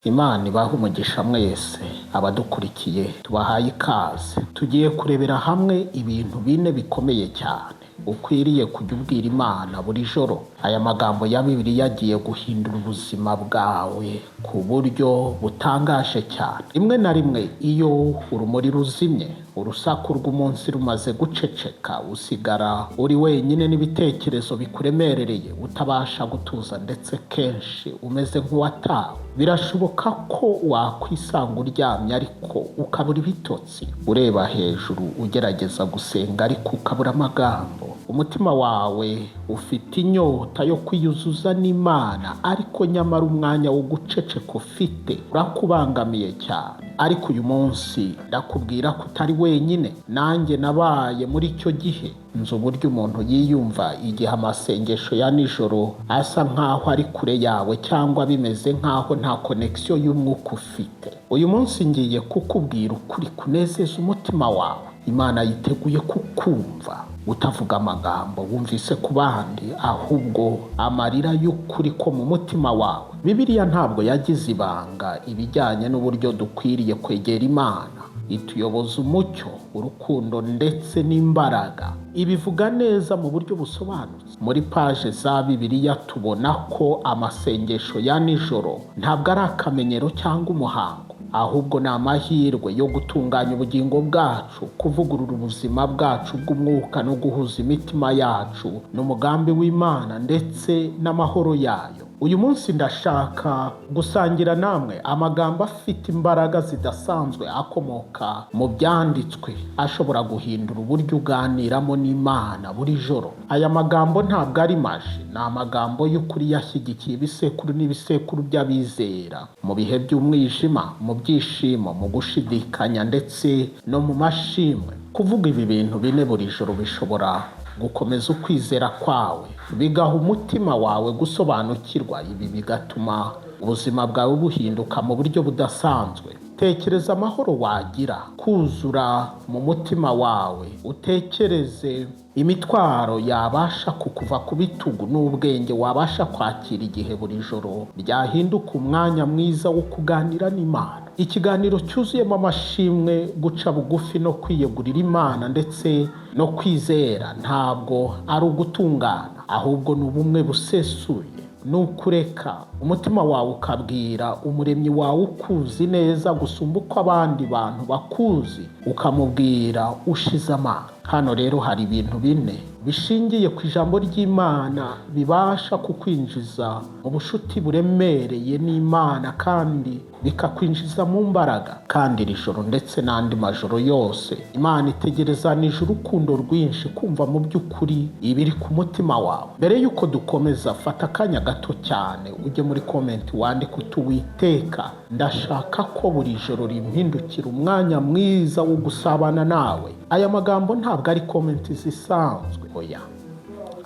Imana ibahe umugisha mwese abadukurikiye, tubahaye ikaze. Tugiye kurebera hamwe ibintu bine bikomeye cyane ukwiriye kujya ubwira Imana buri joro. Aya magambo ya Bibiliya agiye guhindura ubuzima bwawe ku buryo butangaje cyane. Rimwe na rimwe iyo urumuri ruzimye, urusaku rw'umunsi rumaze guceceka, usigara uri wenyine n'ibitekerezo bikuremerereye, utabasha gutuza, ndetse kenshi umeze nk'uwatawe. Birashoboka ko wakwisanga uryamye ariko ukabura ibitotsi, ureba hejuru ugerageza gusenga ariko ukabura amagambo. Umutima wawe ufite inyota yo kwiyuzuza n'Imana, ariko nyamara umwanya wo guceceka ufite urakubangamiye cyane. Ariko uyu munsi ndakubwira ko utari wenyine. Nanjye nabaye muri icyo gihe. Nzi uburyo umuntu yiyumva igihe amasengesho ya nijoro asa nk'aho ari kure yawe, cyangwa bimeze nk'aho nta connection y'umwuka ufite. Uyu munsi ngiye kukubwira ukuri kunezeza umutima wawe. Imana yiteguye kukumva, utavuga amagambo wumvise ku bandi, ahubwo amarira y'ukuri ko mu mutima wawe. Bibiliya ntabwo yagize ibanga ibijyanye n'uburyo dukwiriye kwegera Imana. Ituyoboza umucyo, urukundo ndetse n'imbaraga. Ibivuga neza mu buryo busobanutse. Muri paje za Bibiliya tubona ko amasengesho ya nijoro ntabwo ari akamenyero cyangwa umuhango, ahubwo ni amahirwe yo gutunganya ubugingo bwacu, kuvugurura ubuzima bwacu bw'umwuka no guhuza imitima yacu n'umugambi w'Imana ndetse n'amahoro yayo. Uyu munsi ndashaka gusangira namwe amagambo afite imbaraga zidasanzwe akomoka mu byanditswe, ashobora guhindura uburyo uganiramo n'Imana buri joro. Aya magambo ntabwo ari maji, ni amagambo y'ukuri yashyigikiye ibisekuru n'ibisekuru by'abizera mu bihe by'umwijima, mu byishimo, mu gushidikanya ndetse no mu mashimwe. Kuvuga ibi bintu bine buri joro bishobora gukomeza ukwizera kwawe, bigaha umutima wawe gusobanukirwa. Ibi bigatuma ubuzima bwawe buhinduka mu buryo budasanzwe. Tekereza amahoro wagira, kuzura mu mutima wawe. Utekereze imitwaro yabasha kukuva ku bitugu n'ubwenge wabasha kwakira igihe buri joro ryahinduka umwanya mwiza wo kuganira n'Imana. Ikiganiro cyuzuyemo amashimwe, guca bugufi no kwiyegurira Imana ndetse no kwizera. Ntabwo ari ugutungana, ahubwo ni ubumwe busesuye. Nukureka umutima wawe ukabwira umuremyi wawe ukuzi neza gusumba uko abandi bantu bakuzi, ukamubwira ushize amanga. Hano rero hari ibintu bine bishingiye ku ijambo ry'Imana bibasha kukwinjiza mu bushuti buremereye n'Imana, kandi bikakwinjiza mu mbaraga. Kandi iri joro ndetse n'andi majoro yose, Imana itegerezanije urukundo rwinshi kumva mu by'ukuri ibiri ku mutima wawe. Mbere y'uko dukomeza, fata akanya gato cyane ujye muri comment wandike uti Uwiteka, ndashaka ko buri joro rimpindukira umwanya mwiza wo gusabana nawe. Aya magambo ntabwo ari comment zisanzwe, oya,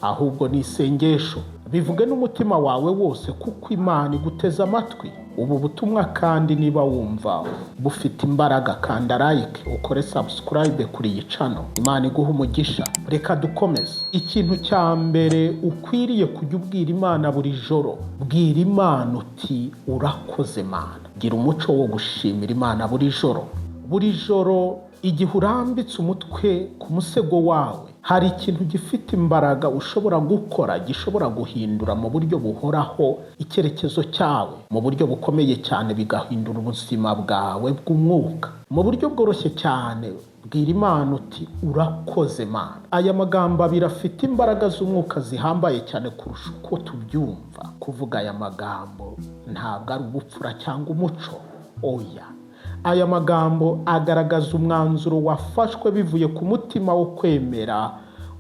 ahubwo ni isengesho. Bivuge n'umutima wawe wose, kuko Imana iguteze amatwi. Ubu butumwa kandi niba wumva bufite imbaraga, kanda like, ukore subscribe kuri iyi channel. Imana iguha umugisha. Reka dukomeze. Ikintu cya mbere ukwiriye kujya ubwira Imana buri joro, bwira Imana uti urakoze Mana. Gira umuco wo gushimira Imana buri joro. Buri joro igihe urambitse umutwe ku musego wawe, hari ikintu gifite imbaraga ushobora gukora, gishobora guhindura mu buryo buhoraho icyerekezo cyawe, mu buryo bukomeye cyane, bigahindura ubuzima bwawe bw'umwuka mu buryo bworoshye cyane. Bwira Imana uti urakoze Mana. Aya magambo abiri afite imbaraga z'umwuka zihambaye cyane kurusha uko tubyumva. Kuvuga aya magambo ntabwo ari ubupfura cyangwa umuco, oya. Aya magambo agaragaza umwanzuro wafashwe bivuye ku mutima wo kwemera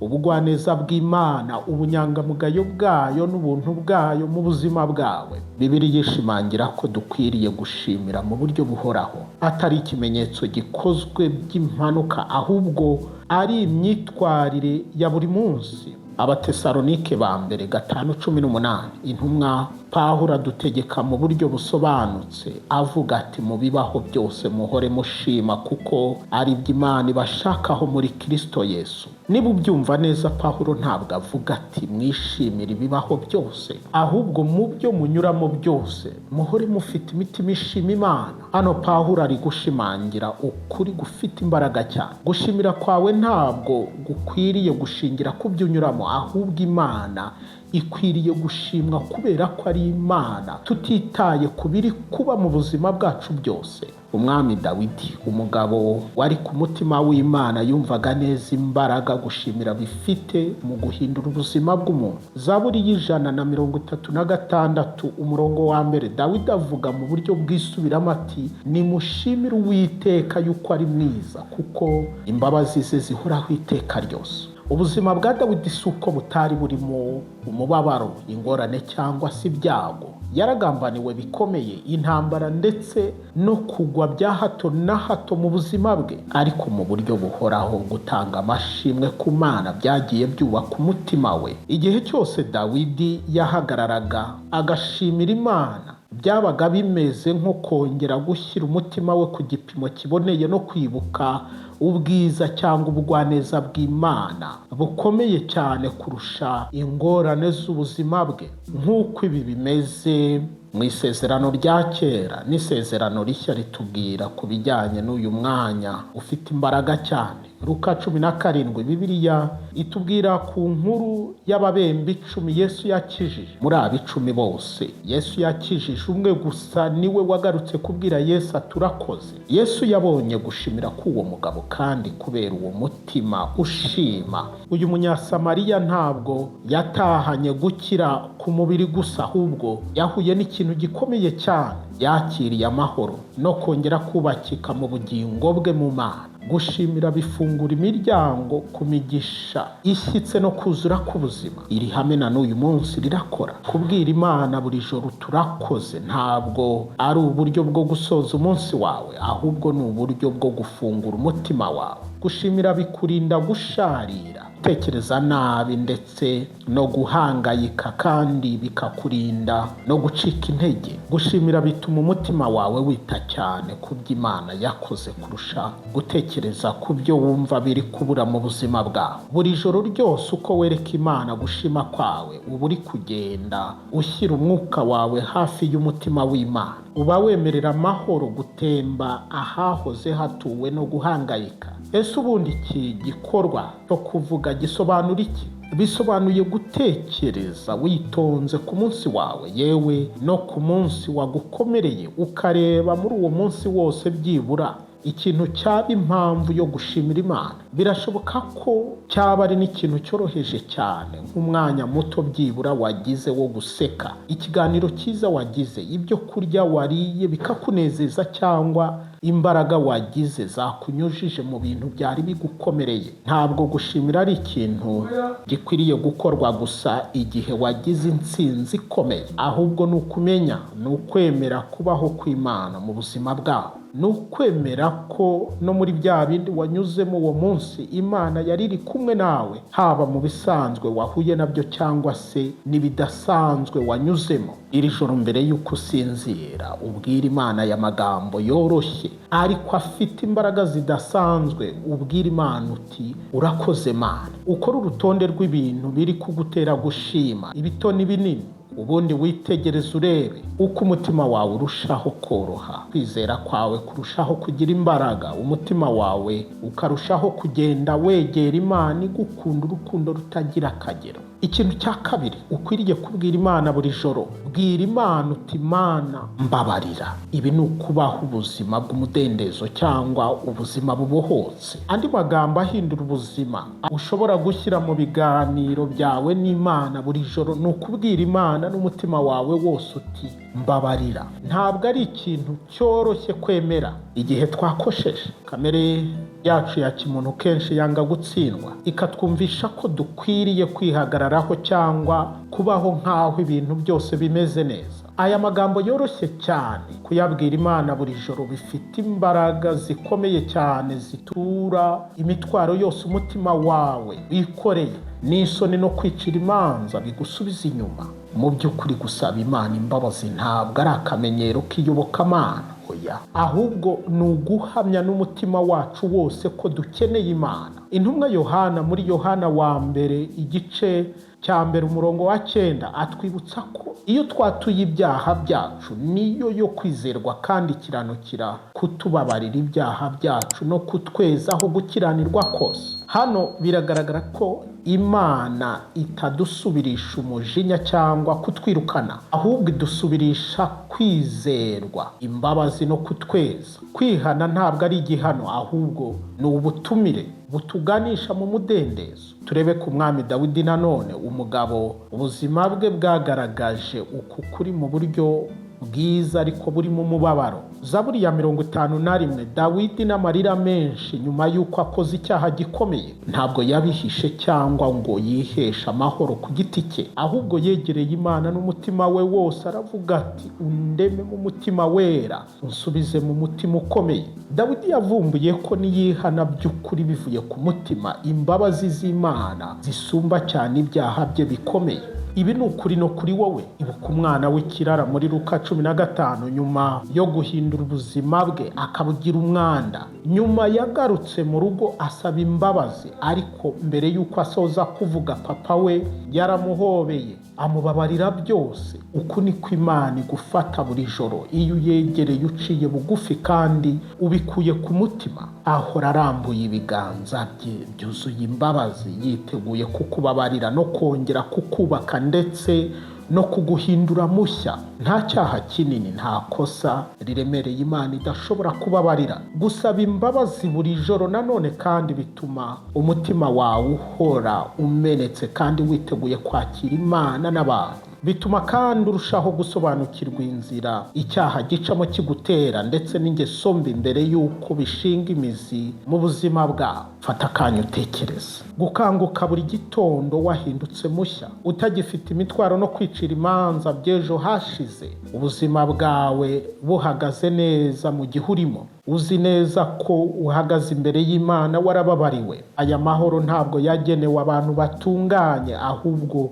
ubugwaneza bw'Imana, ubunyangamugayo bwayo n'ubuntu bwayo mu buzima bwawe. Bibiliya ishimangira ko dukwiriye gushimira mu buryo buhoraho, atari ikimenyetso gikozwe by'impanuka, ahubwo ari imyitwarire ya buri munsi. Abatesalonike ba mbere 5:18, intumwa Pawulo adutegeka mu buryo busobanutse avuga ati mu bibaho byose muhore mushima kuko ari byo Imana ibashakaho muri Kristo Yesu. Niba ubyumva neza, Pawulo ntabwo avuga ati mwishimire ibibaho byose, ahubwo mu byo munyuramo byose muhore mufite imitima ishima Imana. Hano Pawulo ari gushimangira ukuri gufite imbaraga cyane. Gushimira kwawe ntabwo gukwiriye gushingira ku byo unyuramo, ahubwo Imana ikwiriye gushimwa kubera ko ari Imana, tutitaye ku biri kuba mu buzima bwacu byose. Umwami Dawidi, umugabo wari ku mutima w'Imana, yumvaga neza imbaraga gushimira bifite mu guhindura ubuzima bw'umuntu. Zaburi y'136 umurongo wa mbere, Dawidi avuga mu buryo bwisubiramo ati nimushimire Uwiteka yuko ari mwiza, kuko imbabazi ze zihoraho iteka ryose. Ubuzima bwa Dawidi si uko butari burimo umubabaro, ingorane cyangwa se ibyago. Yaragambaniwe bikomeye, intambara ndetse no kugwa bya hato na hato mu buzima bwe, ariko mu buryo buhoraho gutanga amashimwe ku Mana byagiye byubaka umutima we. Igihe cyose Dawidi yahagararaga agashimira Imana, byabaga bimeze nko kongera gushyira umutima we ku gipimo kiboneye no kwibuka ubwiza cyangwa ubugwaneza bw'Imana bukomeye cyane kurusha ingorane z'ubuzima bwe. Nk'uko ibi bimeze mu isezerano rya kera n'isezerano rishya ritubwira ku bijyanye n'uyu mwanya ufite imbaraga cyane. Luka 17, Bibiliya itubwira ku nkuru y'ababembe 10 Yesu yakijije. Muri abo 10 bose Yesu yakijije umwe gusa, niwe wagarutse kubwira Yesu aturakoze. Yesu yabonye gushimira k'uwo mugabo, kandi kubera uwo mutima ushima, uyu munyasamariya ntabwo yatahanye gukira ku mubiri gusa, ahubwo yahuye n'ikintu gikomeye cyane. Yakiriye amahoro no kongera kubakika mu bugingo bwe mu Mana. Gushimira bifungura imiryango ku migisha ishyitse no kuzura k'ubuzima. Iri hame na n'uyu munsi rirakora. Kubwira Imana buri joro turakoze ntabwo ari uburyo bwo gusoza umunsi wawe, ahubwo ni uburyo bwo gufungura umutima wawe. Gushimira bikurinda gusharira, gutekereza nabi ndetse no guhangayika, kandi bikakurinda no gucika intege. Gushimira bituma umutima wawe wita cyane ku byo Imana yakoze kurusha gutekereza ku byo wumva biri kubura mu buzima bwawe. Buri joro ryose uko wereka Imana gushima kwawe, uba uri kugenda ushyira umwuka wawe hafi y'umutima w'Imana. Uba wemerera amahoro gutemba ahahoze hatuwe no guhangayika. Ese ubundi iki gikorwa cyo kuvuga gisobanura iki? Bisobanuye gutekereza witonze ku munsi wawe, yewe no ku munsi wagukomereye, ukareba muri uwo munsi wose byibura ikintu cyaba impamvu yo gushimira Imana. Birashoboka ko cyaba ari n'ikintu cyoroheje cyane, nk'umwanya muto byibura wagize wo guseka, ikiganiro cyiza wagize, ibyo kurya wariye bikakunezeza, cyangwa imbaraga wagize zakunyujije mu bintu byari bigukomereye. Ntabwo gushimira ari ikintu gikwiriye gukorwa gusa igihe wagize intsinzi ikomeye, ahubwo ni ukumenya, ni ukwemera kubaho kw'Imana mu buzima bwawe. Ni ukwemera ko no muri bya bindi wanyuzemo uwo munsi Imana yari iri kumwe nawe, haba mu bisanzwe wahuye nabyo cyangwa se n'ibidasanzwe wanyuzemo. Iri joro mbere y'uko usinzira, ubwira Imana aya magambo yoroshye ariko afite imbaraga zidasanzwe. Ubwira Imana uti urakoze Mana. Ukora urutonde rw'ibintu biri kugutera gushima, ibito n'ibinini. Ubundi witegereze urebe uko umutima wawe urushaho koroha, kwizera kwawe kurushaho kugira imbaraga, umutima wawe ukarushaho kugenda wegera Imana igukunda urukundo rutagira akagero. Ikintu cya kabiri ukwiriye kubwira Imana buri joro, bwira Imana uti Mana mbabarira. Ibi ni ukubaho ubuzima bw'umudendezo cyangwa ubuzima bubohotse. Andi magambo ahindura ubuzima ushobora gushyira mu biganiro byawe n'Imana buri joro ni ukubwira Imana n'umutima wawe wose uti mbabarira. Ntabwo ari ikintu cyoroshye kwemera igihe twakosheje. Kamere yacu ya kimuntu kenshi yanga gutsindwa, ikatwumvisha ko dukwiriye kwihagararaho cyangwa kubaho nk'aho ibintu byose bimeze neza. Aya magambo yoroshye cyane kuyabwira Imana buri joro bifite imbaraga zikomeye cyane, zitura imitwaro yose umutima wawe wikoreye. n'isoni no kwicira imanza bigusubiza inyuma. Mu by'ukuri gusaba Imana imbabazi ntabwo ari akamenyero k'iyobokamana, oya, ahubwo ni uguhamya n'umutima wacu wose ko dukeneye Imana. Intumwa Yohana muri Yohana wa mbere igice cya mbere umurongo wa 9 atwibutsa ko iyo twatuye ibyaha byacu niyo yo kwizerwa kandi ikiranukira kutubabarira ibyaha byacu no kutwezaho gukiranirwa kose. Hano biragaragara ko Imana itadusubirisha umujinya cyangwa kutwirukana, ahubwo idusubirisha kwizerwa, imbabazi no kutweza. Kwihana ntabwo ari igihano, ahubwo ni ubutumire butuganisha mu mudendezo. Turebe ku mwami Dawidi nanone, umugabo ubuzima bwe bwagaragaje uku kuri mu buryo bwiza ariko burimo umubabaro. Zaburi ya 51, Dawidi n'amarira menshi nyuma y'uko akoze icyaha gikomeye, ntabwo yabihishe cyangwa ngo yiheshe amahoro ku giti cye, ahubwo yegereye Imana n'umutima we wose, aravuga ati undeme mu mutima wera, unsubize mu mutima ukomeye. Dawidi yavumbuye ko niyihana by'ukuri bivuye ku mutima, imbabazi z'Imana zisumba cyane ibyaha bye bikomeye. Ibi ni ukuri no kuri wowe. Ibuka umwana w'ikirara muri Luka 15, nyuma yo guhindura ubuzima bwe akabugira umwanda, nyuma yagarutse mu rugo asaba imbabazi, ariko mbere y'uko asoza kuvuga papa we yaramuhobeye amubabarira byose. Uku niko Imana igufata buri joro iyo uyegereye uciye bugufi kandi ubikuye ku mutima. Ahora arambuye ibiganza bye byuzuye imbabazi, yiteguye kukubabarira no kongera kukubaka ndetse no kuguhindura mushya. Nta cyaha kinini, nta kosa riremereye Imana idashobora kubabarira. Gusaba imbabazi buri joro nanone kandi bituma umutima wawe uhora umenetse kandi witeguye kwakira Imana n'abantu. Bituma kandi urushaho gusobanukirwa inzira icyaha gicamo kigutera ndetse n'ingeso mbi mbere y'uko bishinga imizi mu buzima bwawe. Fata akanya utekereza. Gukanguka buri gitondo wahindutse mushya, utagifite imitwaro no kwicira imanza by'ejo hashize. Ubuzima bwawe buhagaze neza mu gihe urimo, uzi neza ko uhagaze imbere y'Imana warababariwe. Aya mahoro ntabwo yagenewe abantu batunganye, ahubwo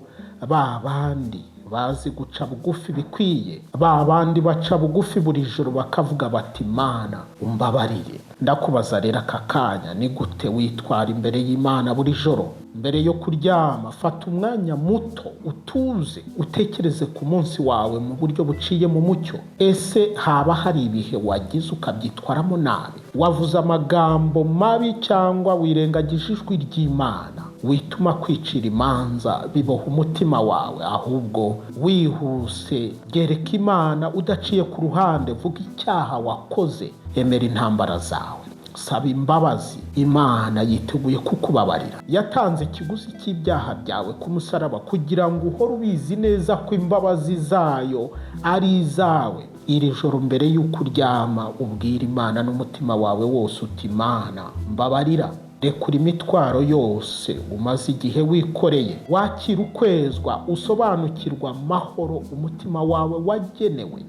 ba bandi bazi guca bugufi bikwiye, ba bandi baca bugufi buri joro bakavuga bati Imana umbabarire. Ndakubaza rero aka kanya, ni gute witwara imbere y'Imana buri joro? Mbere yo kuryama fata umwanya muto utuze, utekereze ku munsi wawe mu buryo buciye mu mucyo. Ese haba hari ibihe wagize ukabyitwaramo nabi? Wavuze amagambo mabi cyangwa wirengagije ijwi ry'Imana? Wituma kwicira imanza biboha umutima wawe, ahubwo wihuse gereka Imana udaciye ku ruhande. Vuga icyaha wakoze, emera intambara zawe, saba imbabazi. Imana yiteguye kukubabarira. Yatanze ikiguzi cy'ibyaha byawe ku musaraba kugira ngo uhore ubizi neza ko imbabazi zayo ari izawe. Iri joro mbere y'uko uryama ubwira Imana n'umutima wawe wose uti Imana mbabarira. Rekura imitwaro yose umaze igihe wikoreye, wakira ukwezwa, usobanukirwa amahoro umutima wawe wagenewe.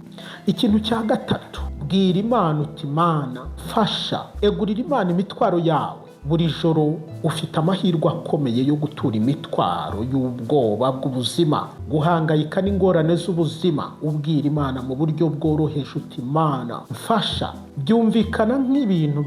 Ikintu cya gatatu, bwira Imana uti Imana fasha. Egurira Imana imitwaro yawe. Buri joro ufite amahirwe akomeye yo gutura imitwaro y'ubwoba bw'ubuzima, guhangayika n'ingorane z'ubuzima. Ubwira Imana mu buryo bworoheje uti Imana mfasha. Byumvikana nk'ibintu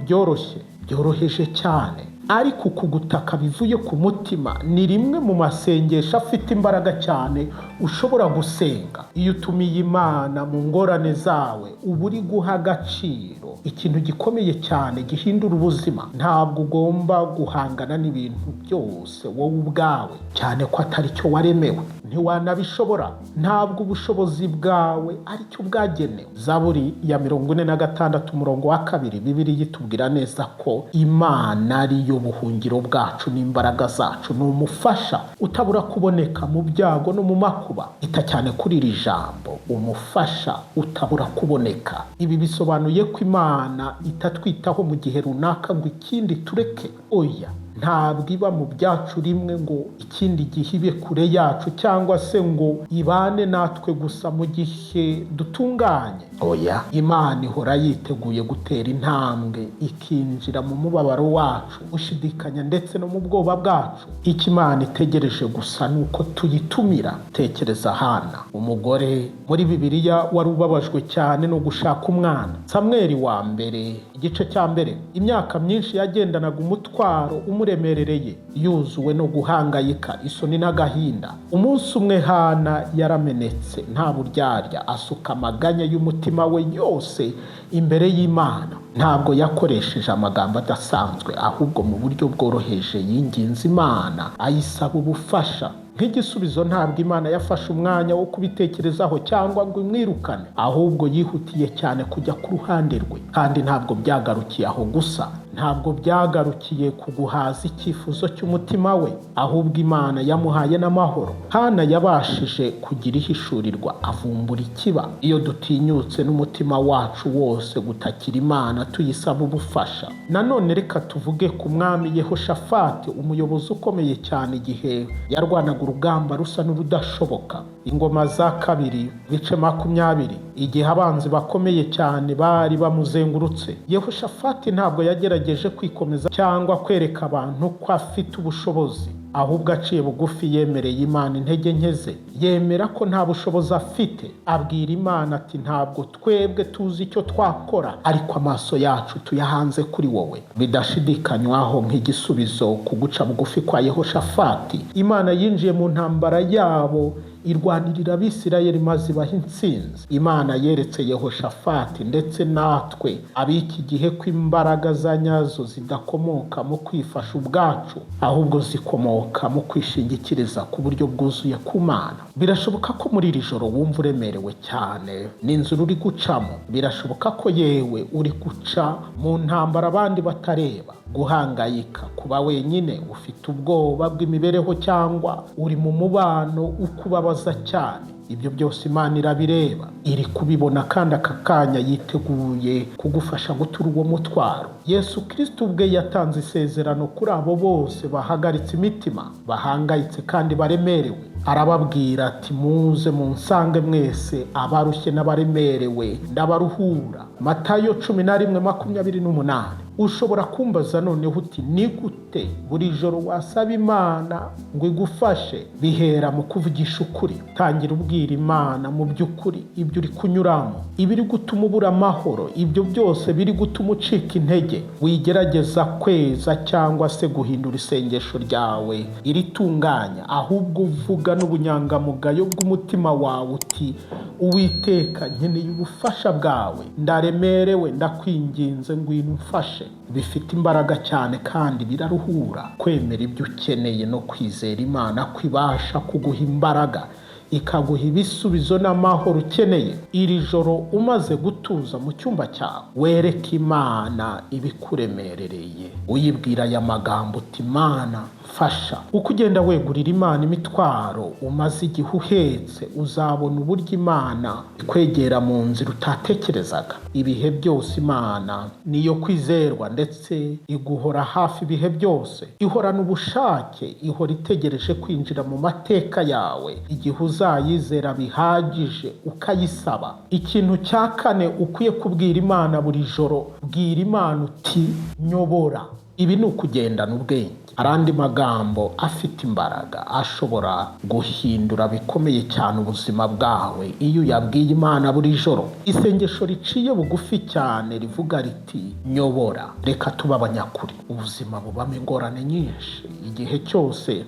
byoroheje cyane, ariko kugutaka bivuye ku mutima ni rimwe mu masengesho afite imbaraga cyane ushobora gusenga. Iyo utumiye Imana mu ngorane zawe uba uri guha agaciro ikintu gikomeye cyane gihindura ubuzima. Ntabwo ugomba guhangana n'ibintu byose wowe ubwawe, cyane ko atari cyo waremewe. Ntiwanabishobora, ntabwo ubushobozi bwawe ari cyo bwagenewe. Zaburi ya 46 umurongo wa 2, Bibiliya itubwira neza ko Imana ariyo ubuhungiro bwacu n'imbaraga zacu, ni umufasha utabura kuboneka mu byago no mu makuba. Ita cyane kuri iri jambo, umufasha utabura kuboneka. Ibi bisobanuye ko Imana itatwitaho mu gihe runaka ngo ikindi tureke. Oya, ntabwo iba mu byacu rimwe ngo ikindi gihe ibe kure yacu, cyangwa se ngo ibane natwe gusa mu gihe dutunganye. Oya, Imana ihora yiteguye gutera intambwe ikinjira mu mubabaro wacu, ushidikanya ndetse no mu bwoba bwacu. Icyo Imana itegereje gusa ni uko tuyitumira. Tekereza Hana, umugore muri Bibiliya wari ubabajwe cyane no gushaka umwana. Samweli wa mbere igice cya mbere. Imyaka myinshi yagendanaga umutwaro umuremerereye, yuzuwe no guhangayika, isoni n'agahinda. Umunsi umwe Hana yaramenetse nta buryarya, asuka amaganya y'umutima we yose imbere y'Imana. Ntabwo yakoresheje amagambo adasanzwe, ahubwo mu buryo bworoheje yinginze Imana, ayisaba ubufasha. Nk'igisubizo ntabwo Imana yafashe umwanya wo kubitekerezaho cyangwa ngo imwirukane, ahubwo yihutiye cyane kujya ku ruhande rwe. Kandi ntabwo byagarukiye aho gusa, ntabwo byagarukiye ku guhaza icyifuzo cy'umutima we, ahubwo Imana yamuhaye n'amahoro. Hana yabashije kugira ihishurirwa, avumbura ikiba. Iyo dutinyutse n'umutima wacu wose gutakira Imana tuyisaba ubufasha. Nanone reka tuvuge ku mwami Yehoshafati, umuyobozi ukomeye cyane igihe yarwanaga urugamba rusa n'urudashoboka. Ingoma za kabiri bice 20. Igihe abanzi bakomeye cyane bari bamuzengurutse, Yehoshafati ntabwo yagerageje kwikomeza cyangwa kwereka abantu ko afite ubushobozi, ahubwo aciye bugufi yemereye Imana intege nke ze. Yemera ko nta bushobozi afite. Abwira Imana ati, ntabwo twebwe tuzi icyo twakora, ariko amaso yacu tuyahanze kuri wowe. Bidashidikanywaho nk'igisubizo ku guca bugufi kwa Yehoshafati, Imana yinjiye mu ntambara yabo irwanirira Abisirayeli maze ibaha intsinzi. Imana yeretse Yehoshafati ndetse natwe ab'iki gihe ko imbaraga za nyazo zidakomoka mu kwifasha ubwacu, ahubwo zikomoka mu kwishingikiriza ku buryo bwuzuye ku Mana. Birashoboka ko muri iri joro wumva uremerewe cyane n'inzira uri gucamo. Birashoboka ko yewe uri guca mu ntambara abandi batareba, guhangayika, kuba wenyine, ufite ubwoba bw'imibereho, cyangwa uri mu mubano ukubabaza cyane. Ibyo byose Imana irabireba, iri kubibona, kandi aka kanya yiteguye kugufasha gutura uwo mutwaro. Yesu Kristo ubwe yatanze isezerano kuri abo bose bahagaritse imitima, bahangayitse kandi baremerewe. Arababwira ati, muze munsange mwese abarushye n'abaremerewe, ndabaruhura. Matayo 11:28. Ushobora kumbaza noneho uti, ni gute buri joro wasaba Imana ngo igufashe? Bihera mu kuvugisha ukuri. Tangira ubwira Imana mu by'ukuri ibyo uri kunyuramo, ibiri gutuma ubura amahoro, ibyo byose biri gutuma ucika intege. Wigerageza kweza cyangwa se guhindura isengesho ryawe iritunganya, ahubwo uvuga n'ubunyangamugayo bw'umutima wawe uti, Uwiteka, nkeneye ubufasha bwawe, ndaremerewe, ndakwinginze ngwino umfashe. Bifite imbaraga cyane kandi biraruhura. Kwemera ibyo ukeneye no kwizera Imana kwibasha kuguha imbaraga, ikaguha ibisubizo n'amahoro ukeneye. Iri joro umaze gutuza mu cyumba cyawe, wereke Imana ibikuremerereye. Uyibwira aya magambo uti, Mana fasha. Uko ugenda wegurira Imana imitwaro umaze igihe uhetse, uzabona uburyo Imana ikwegera mu nzira utatekerezaga. Ibihe byose Imana niyo kwizerwa, ndetse iguhora hafi ibihe byose. Ihorana ubushake, ihora itegereje kwinjira mu mateka yawe igihe uzayizera bihagije ukayisaba. Ikintu cya kane ukwiye kubwira Imana buri joro, bwira Imana uti, nyobora. Ibi ni ukugendana ubwenge. Arandi magambo afite imbaraga ashobora guhindura bikomeye cyane ubuzima bwawe iyo yabwiye Imana buri joro. Isengesho riciye bugufi cyane rivuga riti, nyobora. Reka tuba abanyakuri. Ubuzima bubamo ingorane nyinshi. Igihe cyose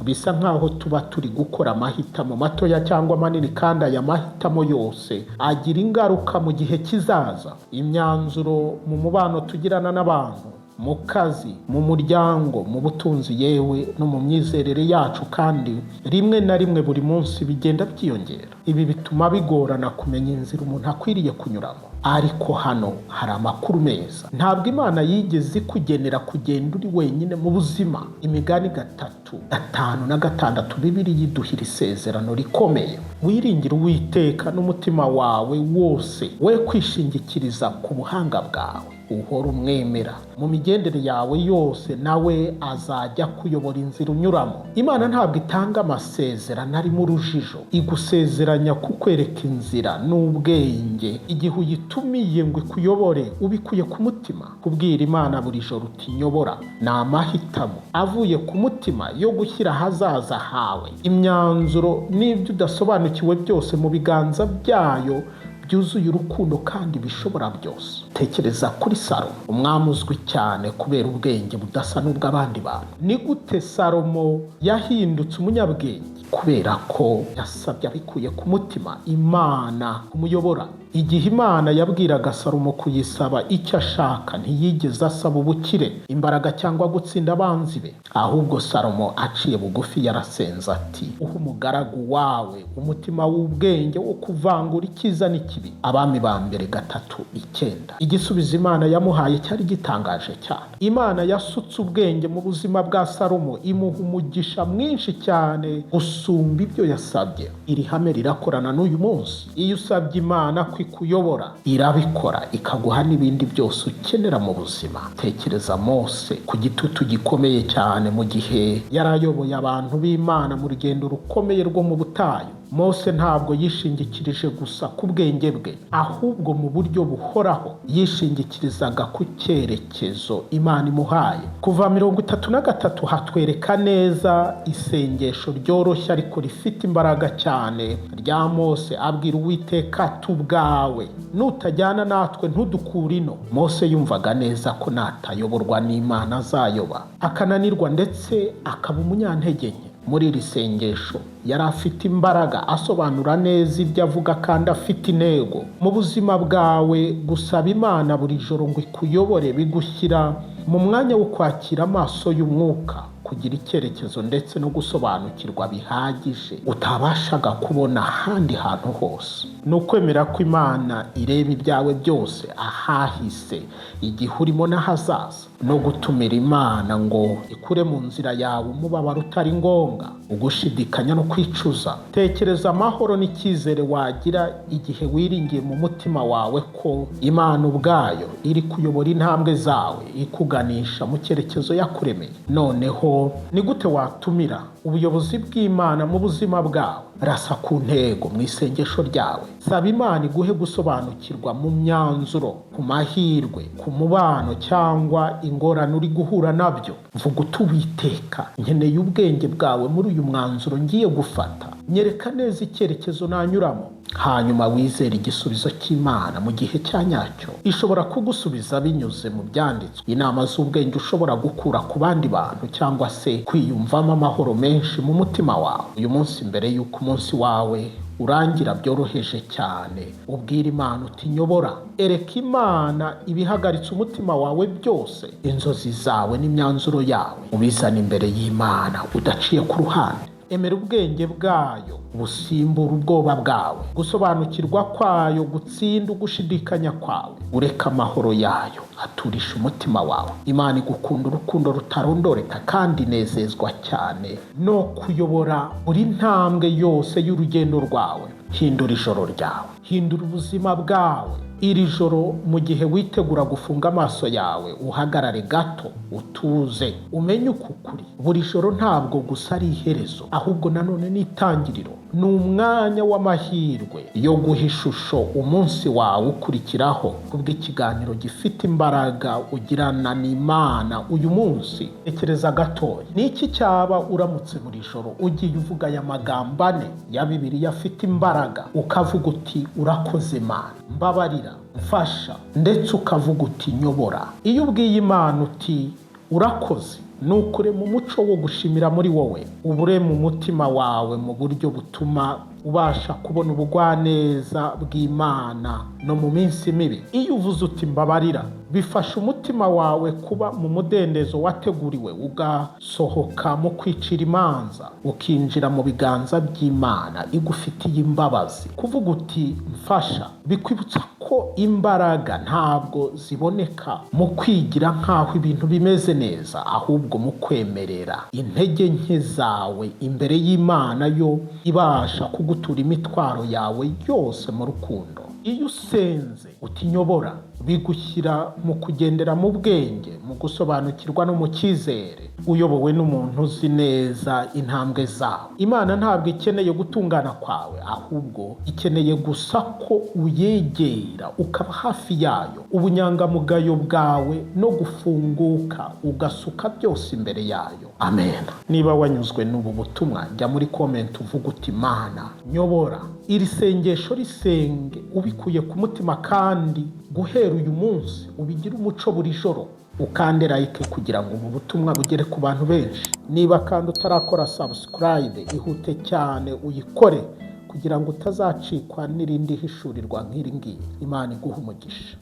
bisa nkaho tuba turi gukora amahitamo matoya cyangwa manini, kandi aya mahitamo yose agira ingaruka mu gihe kizaza. Imyanzuro mu mubano tugirana n'abantu, mu kazi, mu muryango, mu butunzi, yewe no mu myizerere yacu, kandi rimwe na rimwe buri munsi bigenda byiyongera. Ibi bituma bigorana kumenya inzira umuntu akwiriye kunyuramo. Ariko hano hari amakuru meza. Ntabwo Imana yigeze ikugenera kugenda uri wenyine mu buzima. Imigani 3:5-6 Bibiliya iduhira isezerano rikomeye. Wiringire Uwiteka n'umutima wawe wose, we kwishingikiriza ku buhanga bwawe. uhora umwemera mu migendere yawe yose, nawe azajya kuyobora inzira unyuramo. Imana ntabwo itanga amasezerano arimo urujijo, igusezeranya kukwereka inzira n'ubwenge. Igihe uyitumiye ngo ikuyobore, ubikuye ku mutima. Kubwira Imana buri joro uti nyobora ni amahitamo avuye ku mutima yo gushyira ahazaza hawe imyanzuro n'ibyo udasobanukiwe byose mu biganza byayo byuzuye urukundo kandi bishobora byose. Tekereza kuri Salomo, umwami uzwi cyane kubera ubwenge budasa n'ubw'abandi bantu. Ni gute Salomo yahindutse umunyabwenge? Kubera ko yasabye abikuye ku mutima Imana kumuyobora. Igihe Imana yabwiraga Salomo kuyisaba icyo ashaka, ntiyigeze asaba ubukire, imbaraga cyangwa gutsinda abanzi be. Ahubwo Salomo aciye bugufi yarasenze ati, uha umugaragu wawe umutima w'ubwenge wo kuvangura icyiza n'ikibi. Abami ba mbere 3:9. Igisubizo Imana yamuhaye cyari gitangaje cyane. Imana yasutse ubwenge mu buzima bwa Salomo, imuha umugisha mwinshi cyane gusumba ibyo yasabye. Iri hame rirakorana n'uyu munsi. Iyo usabye Imana kuyobora, irabikora ikaguha n'ibindi byose ukenera mu buzima. Tekereza Mose ku gitutu gikomeye cyane mu gihe yarayoboye abantu b'Imana mu rugendo rukomeye rwo mu butayu. Mose ntabwo yishingikirije gusa ku bwenge bwe, ahubwo mu buryo buhoraho yishingikirizaga ku cyerekezo Imana imuhaye. Kuva 33 hatwereka neza isengesho ryoroshye ariko rifite imbaraga cyane rya Mose abwira Uwiteka ati, ubwawe nutajyana natwe ntudukure ino. Mose yumvaga neza ko natayoborwa n'Imana azayoba, akananirwa ndetse akaba umunyantege nke. Muri iri sengesho yari afite imbaraga, asobanura neza ibyo avuga kandi afite intego. Mu buzima bwawe gusaba Imana buri joro ngo ikuyobore bigushyira mu mwanya wo kwakira amaso y'umwuka, kugira icyerekezo ndetse no gusobanukirwa bihagije utabashaga kubona ahandi hantu hose. Ni ukwemera ko Imana ireba ibyawe byose, ahahise, igihe urimo n'ahazaza, no gutumira Imana ngo ikure mu nzira yawe umubabaro utari ngombwa, ugushidikanya no kwicuza. Tekereza amahoro n'icyizere wagira igihe wiringiye mu mutima wawe ko Imana ubwayo iri kuyobora intambwe zawe, ikuganisha mu cyerekezo yakuremeye. Noneho ni gute watumira ubuyobozi bw'Imana mu buzima bwawe? Rasa ku ntego mu isengesho ryawe. Saba Imana iguhe gusobanukirwa mu myanzuro, ku mahirwe, ku mubano cyangwa ingorane uri guhura nabyo. Vuga uti, Uwiteka, nkeneye ubwenge bwawe muri uyu mwanzuro ngiye gufata. Nyereka neza icyerekezo nanyuramo. Hanyuma wizere igisubizo cy'Imana mu gihe cya nyacyo. Ishobora kugusubiza binyuze mu byanditswe, inama z'ubwenge ushobora gukura ku bandi bantu, cyangwa se kwiyumvamo amahoro menshi mu mutima wawe. Uyu munsi, mbere y'uko umunsi wawe urangira byoroheje cyane, ubwira Imana uti nyobora. Ereka Imana ibihagaritse umutima wawe byose, inzozi zawe n'imyanzuro yawe, ubizana imbere y'Imana udaciye ku ruhande. Emera ubwenge bwayo busimbura ubwoba bwawe, gusobanukirwa kwayo gutsinda ugushidikanya kwawe. Ureka amahoro yayo aturisha umutima wawe. Imana igukunda urukundo rutarondoreka kandi inezezwa cyane no kuyobora buri ntambwe yose y'urugendo rwawe. Hindura ijoro ryawe, hindura ubuzima bwawe. Iri joro mu gihe witegura gufunga amaso yawe, uhagarare gato, utuze, umenye uko ukuri. Buri joro ntabwo gusa ari iherezo, ahubwo nanone ni itangiriro. Ni umwanya w'amahirwe yo guha ishusho umunsi wawe ukurikiraho kubw'ikiganiro gifite imbaraga ugirana n'Imana uyu munsi. Tekereza gatoya, ni iki cyaba uramutse buri joro ugiye uvuga aya magambo 4 ya Bibiliya afite imbaraga, ukavuga uti, urakoze Mana, mbabarira, mfasha, ndetse ukavuga uti nyobora. Iyo ubwiye Imana uti urakoze, nukure mu muco wo gushimira muri wowe, ubure mu mutima wawe mu buryo butuma ubasha kubona ubugwaneza bw'Imana no mu minsi mibi. Iyo uvuze uti mbabarira, bifasha umutima wawe kuba mu mudendezo wateguriwe, ugasohoka mu kwicira imanza, ukinjira mu biganza by'Imana igufitiye imbabazi. Kuvuga uti mfasha bikwibutsa ko imbaraga ntabwo ziboneka mu kwigira nk'aho ibintu bimeze neza, ahubwo mu kwemerera intege nke zawe imbere y'Imana yo ibasha kugutura imitwaro yawe yose mu rukundo. Iyo usenze uti nyobora, bigushyira mu kugendera mu bwenge, mu gusobanukirwa no mu cyizere, uyobowe n'umuntu uzi neza intambwe zawe. Imana ntabwo ikeneye gutungana kwawe, ahubwo ikeneye gusa ko uyegera ukaba hafi yayo. Ubunyangamugayo bwawe no gufunguka ugasuka byose imbere yayo. Amen. Niba wanyuzwe n'ubu butumwa, jya muri comment uvuga uti Imana nyobora. Iri sengesho risenge ubikuye ku mutima, kandi guhera uyu munsi ubigire umuco buri joro. Ukande like kugira ngo ubu butumwa bugere ku bantu benshi. Niba kandi utarakora subscribe, ihute cyane uyikore kugira ngo utazacikwa n'irindi hishurirwa nk'iri ngiri. Imana iguhe umugisha.